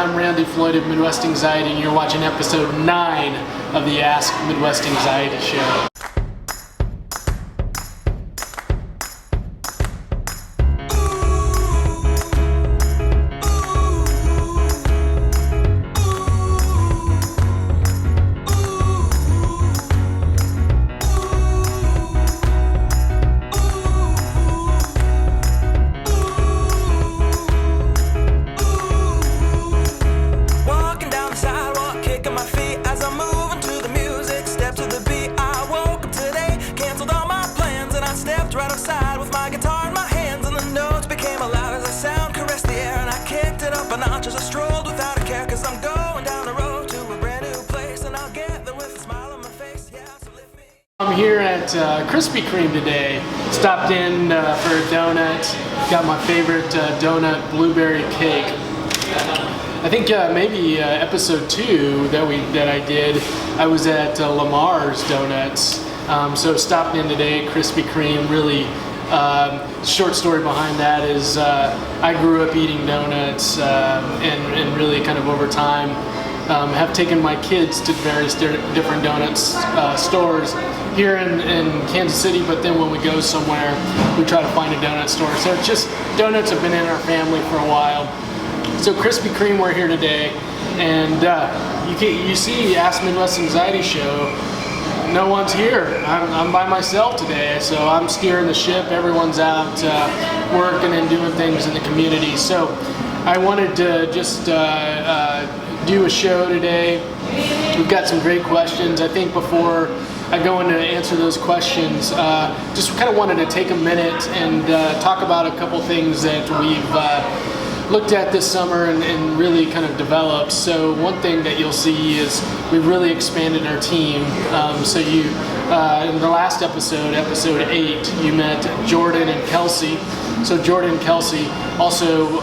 I'm Randy Floyd of Midwest Anxiety, and you're watching episode 9 of the Ask Midwest Anxiety Show. I'm here at Krispy Kreme today. Stopped in for a donut. Got my favorite donut, blueberry cake. I think maybe episode 2 that I did, I was at Lamar's Donuts. So stopped in today, Krispy Kreme. Really, short story behind that is I grew up eating donuts and really kind of over time have taken my kids to various different donuts stores here in Kansas City, but then when we go somewhere, we try to find a donut store. So it's just, donuts have been in our family for a while. So Krispy Kreme, we're here today, and you see Ask Midwest Anxiety Show, no one's here. I'm by myself today, so I'm steering the ship. Everyone's out working and doing things in the community. So I wanted to just do a show today. We've got some great questions. I think before I go in to answer those questions, just kind of wanted to take a minute and talk about a couple things that we've looked at this summer and really kind of developed. So one thing that you'll see is we've really expanded our team. So you, in the last episode, episode 8, you met Jordan and Kelsey. So Jordan and Kelsey, also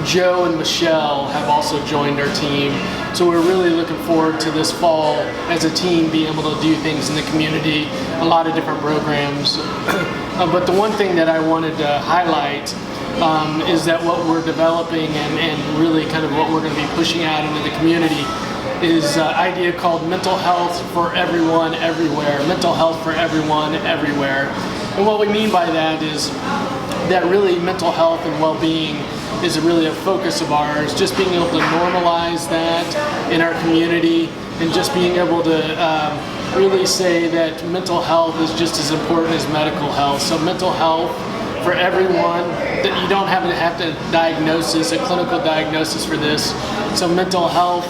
Joe and Michelle have also joined our team. So we're really looking forward to this fall as a team being able to do things in the community, a lot of different programs. But the one thing that I wanted to highlight is that what we're developing and really kind of what we're going to be pushing out into the community is an idea called mental health for everyone, everywhere. Mental health for everyone, everywhere. And what we mean by that is that really mental health and well-being is really a focus of ours, just being able to normalize that in our community and just being able to really say that mental health is just as important as medical health. So mental health for everyone, that you don't have to diagnosis, a clinical diagnosis for this. So mental health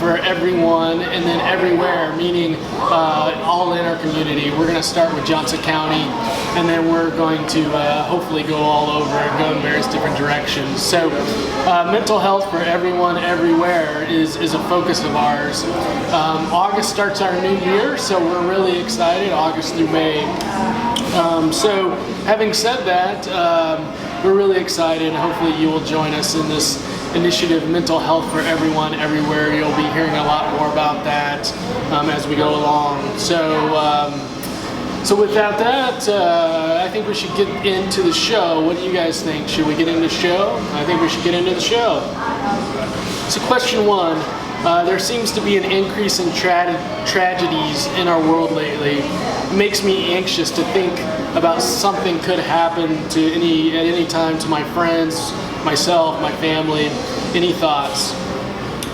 for everyone, and then everywhere, meaning all in our community. We're going to start with Johnson County, and then we're going to hopefully go all over and go in various different directions. So mental health for everyone, everywhere is a focus of ours. August starts our new year, so we're really excited, August through May. So having said that, we're really excited, and hopefully you will join us in this initiative, Mental Health for Everyone, Everywhere. You'll be hearing a lot more about that as we go along. So without that, I think we should get into the show. What do you guys think? Should we get into the show? I think we should get into the show. So question 1, there seems to be an increase in tragedies in our world lately. It makes me anxious to think about something could happen at any time to my friends, myself, my family. Any thoughts?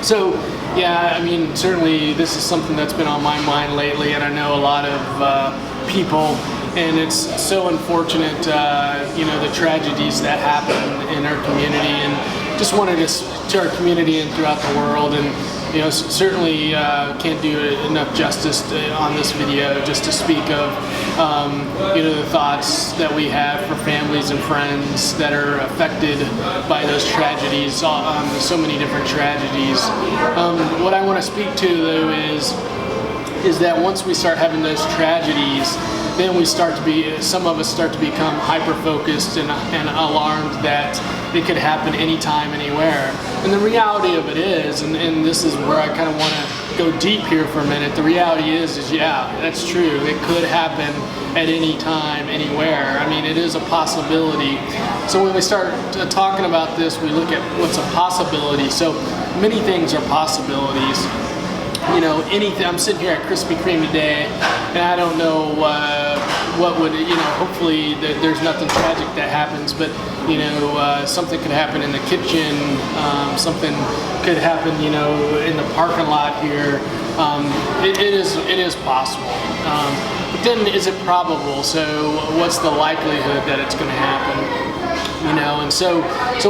So yeah, I mean, certainly this is something that's been on my mind lately, and I know a lot of people, and it's so unfortunate, the tragedies that happen in our community, and just wanted to our community and throughout the world. And certainly can't do enough justice on this video just to speak of the thoughts that we have for families and friends that are affected by those tragedies, so many different tragedies. What I want to speak to though is that once we start having those tragedies, then some of us start to become hyper-focused and alarmed that it could happen anytime, anywhere. And the reality of it is, and this is where I kind of want to go deep here for a minute, the reality is yeah, that's true. It could happen at any time, anywhere. I mean, it is a possibility. So when we start talking about this, we look at what's a possibility. So many things are possibilities. You know, anything. I'm sitting here at Krispy Kreme today, and I don't know what would, you know, hopefully there's nothing tragic that happens, but, you know, something could happen in the kitchen, something could happen, you know, in the parking lot here. It is possible. But then is it probable? So what's the likelihood that it's going to happen? You know, and so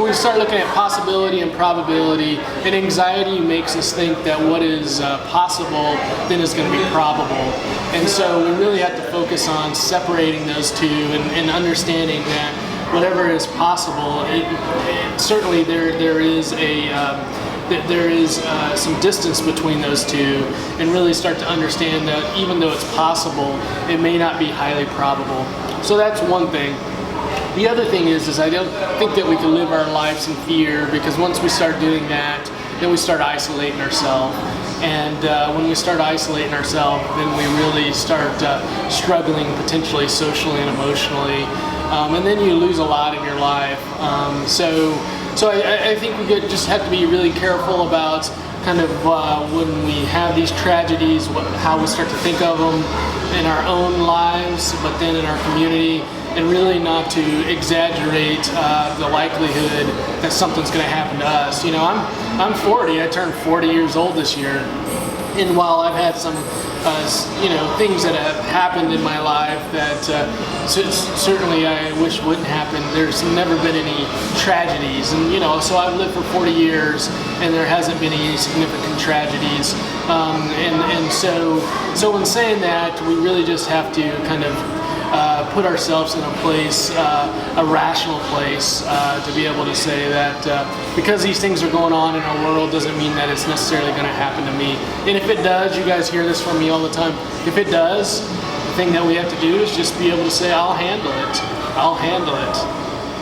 we start looking at possibility and probability, and anxiety makes us think that what is possible then is going to be probable. And so we really have to focus on separating those two and understanding that whatever is possible, certainly there is some distance between those two, and really start to understand that even though it's possible, it may not be highly probable. So that's one thing. The other thing is I don't think that we can live our lives in fear, because once we start doing that, then we start isolating ourselves. And when we start isolating ourselves, then we really start struggling potentially socially and emotionally. And then you lose a lot in your life. So I think we just have to be really careful about kind of when we have these tragedies, how we start to think of them in our own lives, but then in our community, and really not to exaggerate the likelihood that something's going to happen to us. You know, I'm 40. I turned 40 years old this year, and while I've had some you know, things that have happened in my life that certainly I wish wouldn't happen, there's never been any tragedies. And, you know, so I've lived for 40 years and there hasn't been any significant tragedies. And so in saying that, we really just have to kind of put ourselves in a place, a rational place, to be able to say that because these things are going on in our world doesn't mean that it's necessarily going to happen to me. And if it does, you guys hear this from me all the time, if it does, the thing that we have to do is just be able to say, I'll handle it. I'll handle it.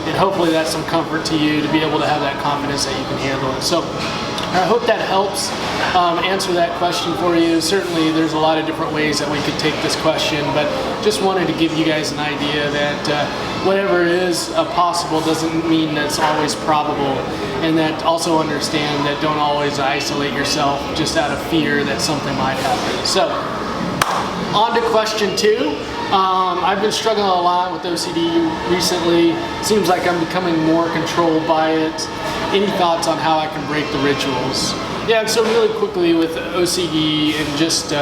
And hopefully that's some comfort to you, to be able to have that confidence that you can handle it. So I hope that helps answer that question for you. Certainly there's a lot of different ways that we could take this question, but just wanted to give you guys an idea that whatever is possible doesn't mean that it's always probable, and that also understand that don't always isolate yourself just out of fear that something might happen. So on to question 2. I've been struggling a lot with OCD recently. Seems like I'm becoming more controlled by it. Any thoughts on how I can break the rituals? Yeah, so really quickly with OCD and just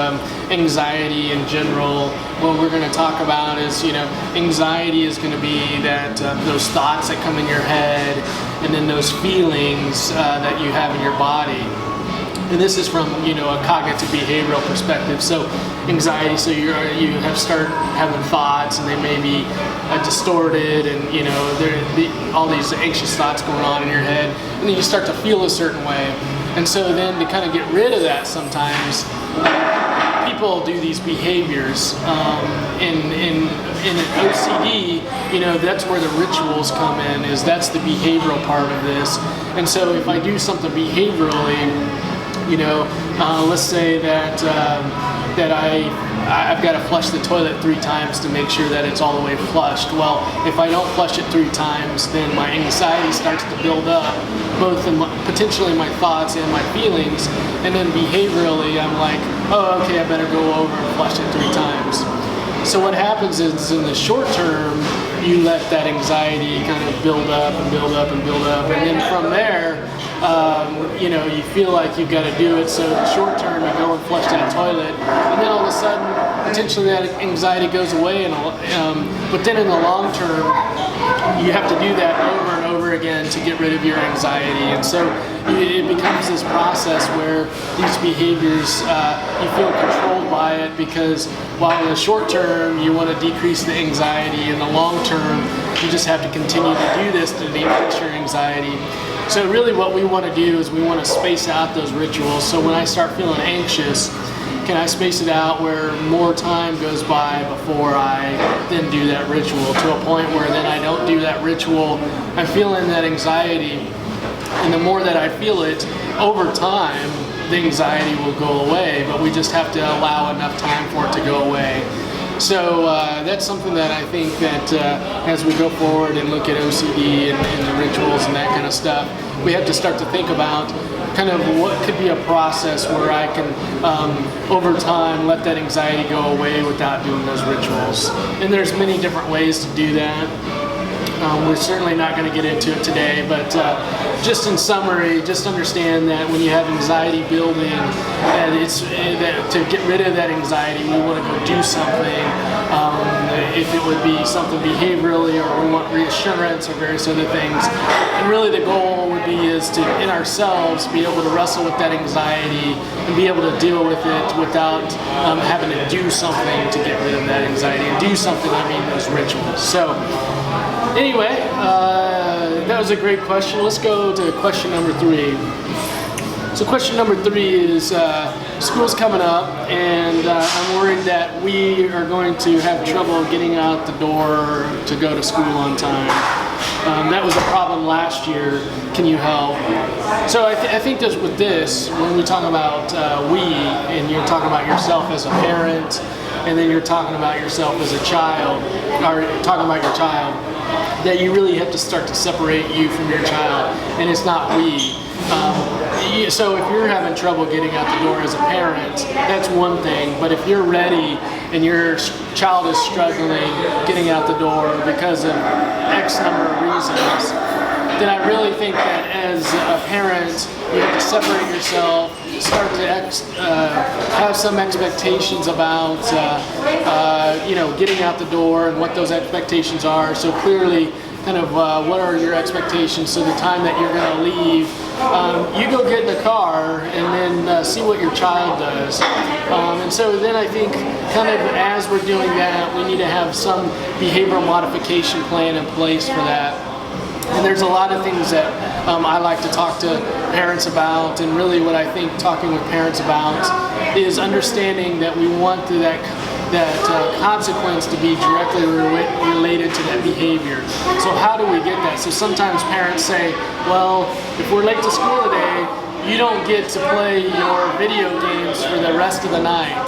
anxiety in general, what we're going to talk about is, you know, anxiety is going to be that those thoughts that come in your head, and then those feelings that you have in your body. And this is from, you know, a cognitive behavioral perspective. So anxiety, so you start having thoughts, and they may be distorted, and, you know, all these anxious thoughts going on in your head, and then you start to feel a certain way. And so then to kind of get rid of that, sometimes people do these behaviors. In OCD, you know, that's where the rituals come in, is that's the behavioral part of this. And so if I do something behaviorally, you know, let's say that I've got to flush the toilet 3 times to make sure that it's all the way flushed. Well, if I don't flush it 3 times, then my anxiety starts to build up, both in potentially my thoughts and my feelings, and then behaviorally I'm like, oh, okay, I better go over and flush it 3 times. So what happens is, in the short term, you let that anxiety kind of build up and build up and build up, and then from there, you know, you feel like you've got to do it. So in the short term, you go and flush that toilet, and then all of a sudden, potentially that anxiety goes away. But then in the long term, you have to do that over and over again to get rid of your anxiety. And so it becomes this process where these behaviors, you feel controlled by it, because while in the short term you want to decrease the anxiety, in the long term you just have to continue to do this to decrease your anxiety. So really what we want to do is we want to space out those rituals. So when I start feeling anxious, can I space it out where more time goes by before I then do that ritual, to a point where then I don't do that ritual, I'm feeling that anxiety, and the more that I feel it over time, the anxiety will go away, but we just have to allow enough time for it to go away. So that's something that I think that as we go forward and look at OCD and the rituals and that kind of stuff, we have to start to think about kind of what could be a process where I can, over time, let that anxiety go away without doing those rituals. And there's many different ways to do that. We're certainly not going to get into it today, but just in summary, just understand that when you have anxiety building, that to get rid of that anxiety, we want to go do something. If it would be something behaviorally, or we want reassurance, or various other things. And really the goal would be is to, in ourselves, be able to wrestle with that anxiety and be able to deal with it without having to do something to get rid of that anxiety. And do something, I mean those rituals. So anyway, that was a great question. Let's go to question number 3. So question number 3 is, school's coming up, and I'm worried that we are going to have trouble getting out the door to go to school on time. That was a problem last year. Can you help? So I think that with this, when we talk about we, and you're talking about yourself as a parent, and then you're talking about yourself as a child, or talking about your child, that you really have to start to separate you from your child, and it's not we. So if you're having trouble getting out the door as a parent, that's one thing. But if you're ready and your child is struggling getting out the door because of X number of reasons, then I really think that as a parent, you have to separate yourself, start to have some expectations about getting out the door and what those expectations are. So clearly, kind of what are your expectations? So the time that you're going to leave, you go get in the car and then see what your child does. And so then I think kind of as we're doing that, we need to have some behavioral modification plan in place for that. And there's a lot of things that I like to talk to parents about, and really what I think talking with parents about is understanding that we want that consequence to be directly related to that behavior. So how do we get that? So sometimes parents say, well, if we're late to school today, you don't get to play your video games for the rest of the night.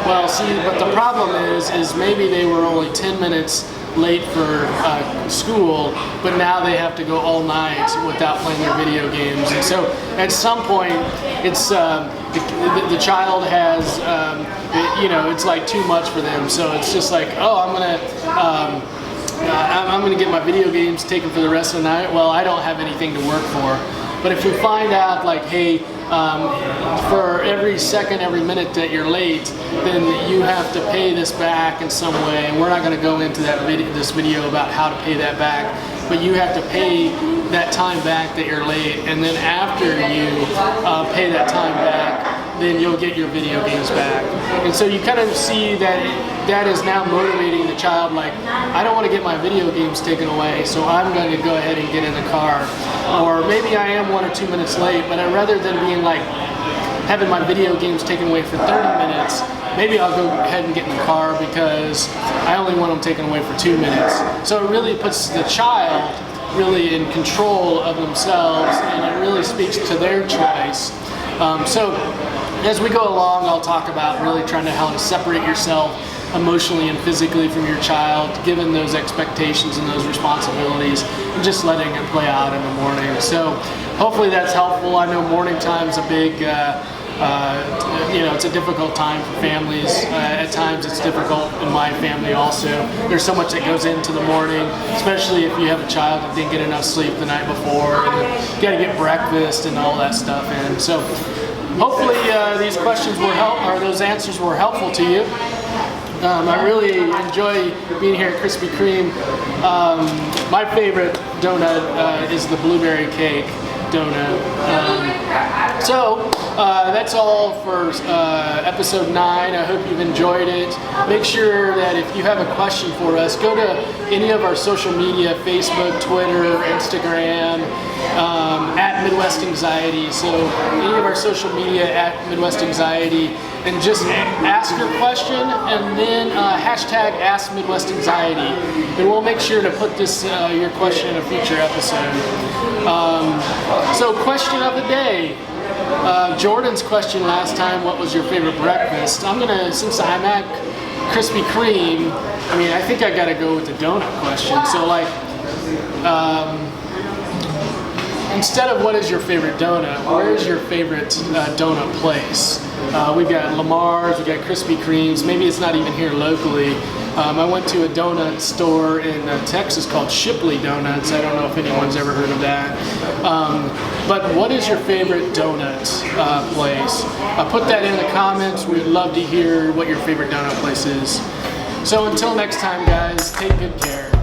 Well, see, but the problem is maybe they were only 10 minutes late for school, but now they have to go all night without playing their video games. And so at some point, it's the child has, it's like too much for them. So it's just like, oh, I'm gonna get my video games taken for the rest of the night. Well, I don't have anything to work for. But if we find out, like, hey, for every second, every minute that you're late, then you have to pay this back in some way. And we're not going to go into this video about how to pay that back, but you have to pay that time back that you're late. And then after you pay that time back, then you'll get your video games back. And so you kind of see that that is now motivating the child, like, I don't want to get my video games taken away, so I'm going to go ahead and get in the car. Or maybe I am 1 or 2 minutes late, but rather than being like having my video games taken away for 30 minutes, maybe I'll go ahead and get in the car because I only want them taken away for 2 minutes. So it really puts the child really in control of themselves, and it really speaks to their choice. So as we go along, I'll talk about really trying to how to separate yourself emotionally and physically from your child, given those expectations and those responsibilities, and just letting it play out in the morning. So hopefully that's helpful. I know morning time's a big, it's a difficult time for families. At times it's difficult in my family also. There's so much that goes into the morning, especially if you have a child that didn't get enough sleep the night before, and you gotta get breakfast and all that stuff in. So hopefully these questions those answers were helpful to you. I really enjoy being here at Krispy Kreme. My favorite donut is the blueberry cake donut. So that's all for episode 9. I hope you've enjoyed it. Make sure that if you have a question for us, go to any of our social media, Facebook, Twitter, Instagram, at Midwest Anxiety. So any of our social media at Midwest Anxiety, and just ask your question and then hashtag Ask Midwest Anxiety. And we'll make sure to put your question in a future episode. So question of the day. Jordan's question last time, what was your favorite breakfast? I'm gonna, since I'm at Krispy Kreme, I mean, I think I gotta go with the donut question. So like, instead of what is your favorite donut, where is your favorite donut place? We've got Lamar's, we've got Krispy Kreme's, maybe it's not even here locally. I went to a donut store in Texas called Shipley Donuts. I don't know if anyone's ever heard of that. But what is your favorite donut place? Put that in the comments. We'd love to hear what your favorite donut place is. So until next time, guys, take good care.